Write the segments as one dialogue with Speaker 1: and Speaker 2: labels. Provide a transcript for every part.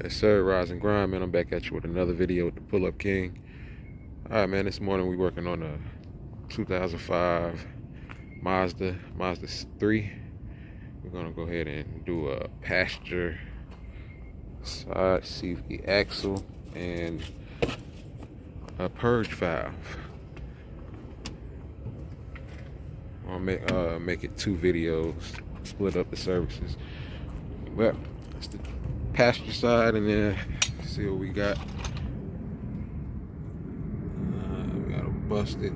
Speaker 1: Yes sir, Rise and Grind, man. I'm back at you with another video with the Pull Up King. Alright, man, this morning we working on a 2005 MAZDA3. We're gonna go ahead and do a passenger side CV axle and a purge valve. I'll make it 2 videos, split up the services. Well, that's the passenger side, and then see what we got. We got a busted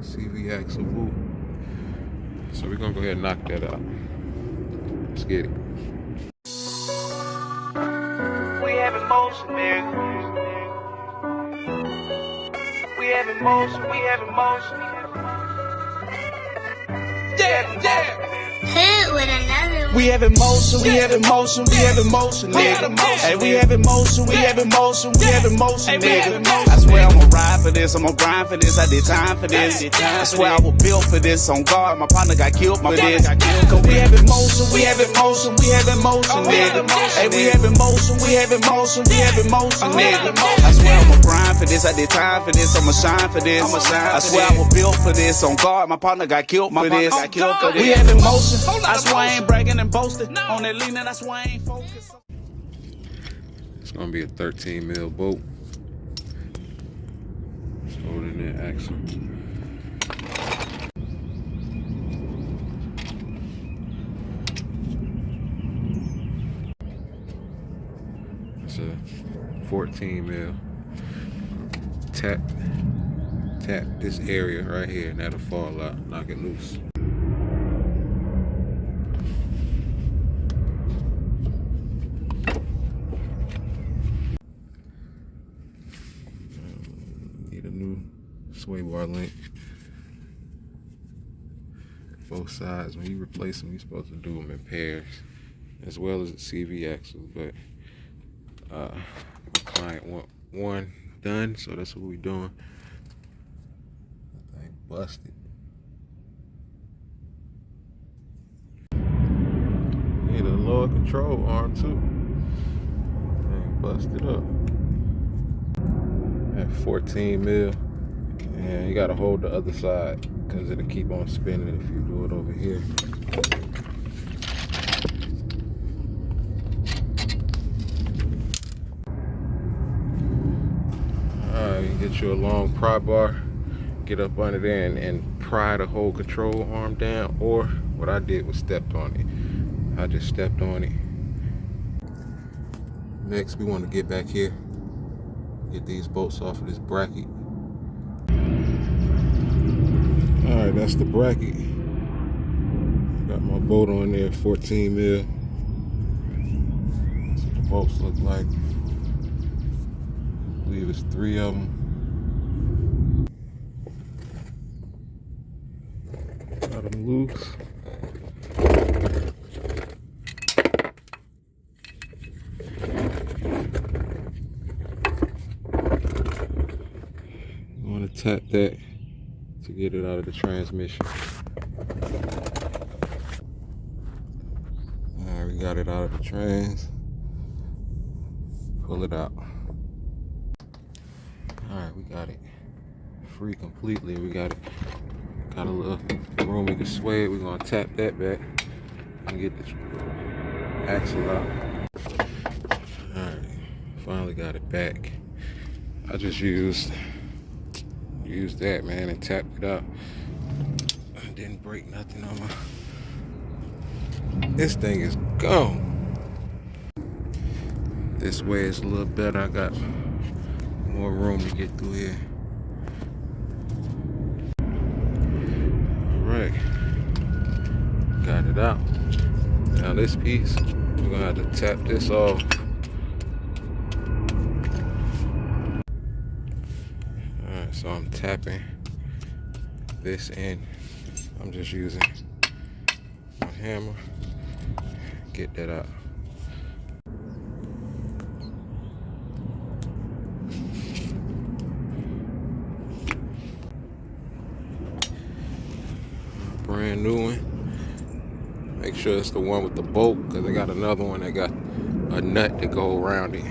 Speaker 1: CV axle boot. So we're gonna go ahead and knock that out. Let's get it.
Speaker 2: We have emotion, nigga. We have emotion, we have emotion. Yeah.
Speaker 3: Hit with another one.
Speaker 2: We have emotion, we have emotion, we have emotion, nigga. Hey, we have emotion, we have emotion, we have emotion, nigga. I swear I'ma ride for this, I'ma grind for this, I did time for this. I swear I was built for this, on guard, my partner got killed for this. Cause we have emotion, we have emotion, we have emotion, nigga. Hey, we have emotion, we have emotion, we have emotion, nigga. I swear I'ma grind for this, I did time for this, I'ma shine for this. I swear I was built for this, on guard, my partner got killed for this. We have emotion, I swear I ain't bragging and boasting. On that leaning, that's why I ain't focused.
Speaker 1: It's gonna be a 13 mil bolt. It's holding that axle. It's a 14 mil. Tap this area right here, and that'll fall out, knock it loose. Need a new sway bar link. Both sides, when you replace them, you're supposed to do them in pairs, as well as the CV axle, but my client want one done, so that's what we're doing. That thing busted. Need a lower control arm too. Thing busted up. At 14 mil, and you gotta hold the other side because it'll keep on spinning if you do it over here. Alright, you get you a long pry bar, get up under there and pry the whole control arm down, or what I did was stepped on it. I just stepped on it. Next, we want to get back here, get these bolts off of this bracket. Alright, that's the bracket. Got my bolt on there, 14 mil. That's what the bolts look like. I believe it's 3 of them. Got them loose. Tap that to get it out of the transmission. Alright, we got it out of the trans. Pull it out. Alright, we got it free completely. We got a little room we can sway it. We're gonna tap that back and get the axle out. Alright, finally got it back. I just used that, man, and tapped it out. I didn't break nothing on my... This thing is gone. This way is a little better. I got more room to get through here. Alright, got it out. Now this piece, we're gonna have to tap this off. So I'm tapping this in. I'm just using my hammer. Get that out. Brand new one. Make sure it's the one with the bolt, because I got another one that got a nut to go around it.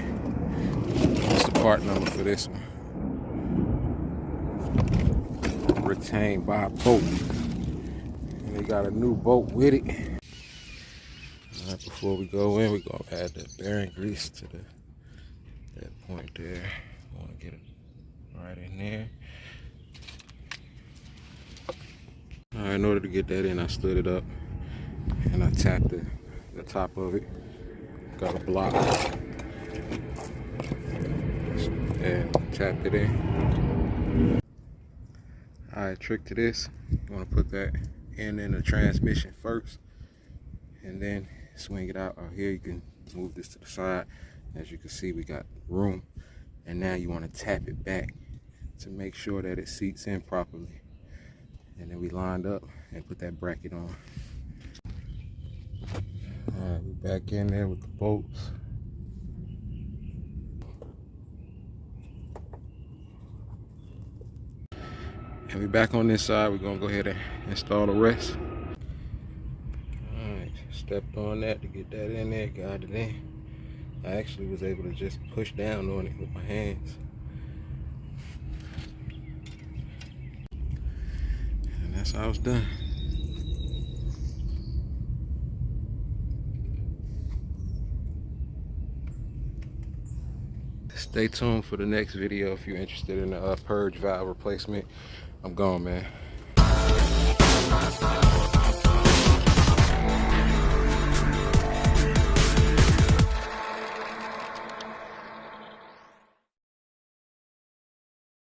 Speaker 1: part number for this one. Retained by bolt. And they got a new bolt with it. All right, before we go in, we're gonna add the bearing grease to that point there. I wanna get it right in there. All right, in order to get that in, I stood it up and I tapped the top of it. Got a block and tapped it in. All right, trick to this, you want to put that in the transmission first and then swing it out. Here you can move this to the side. As you can see, we got room, and now you want to tap it back to make sure that it seats in properly. And then we lined up and put that bracket on. All right, we're back in there with the bolts. And we're back on this side. We're gonna go ahead and install the rest. All right, stepped on that to get that in there, got it in. I actually was able to just push down on it with my hands. And that's how it's done. Stay tuned for the next video if you're interested in the purge valve replacement. I'm gone, man.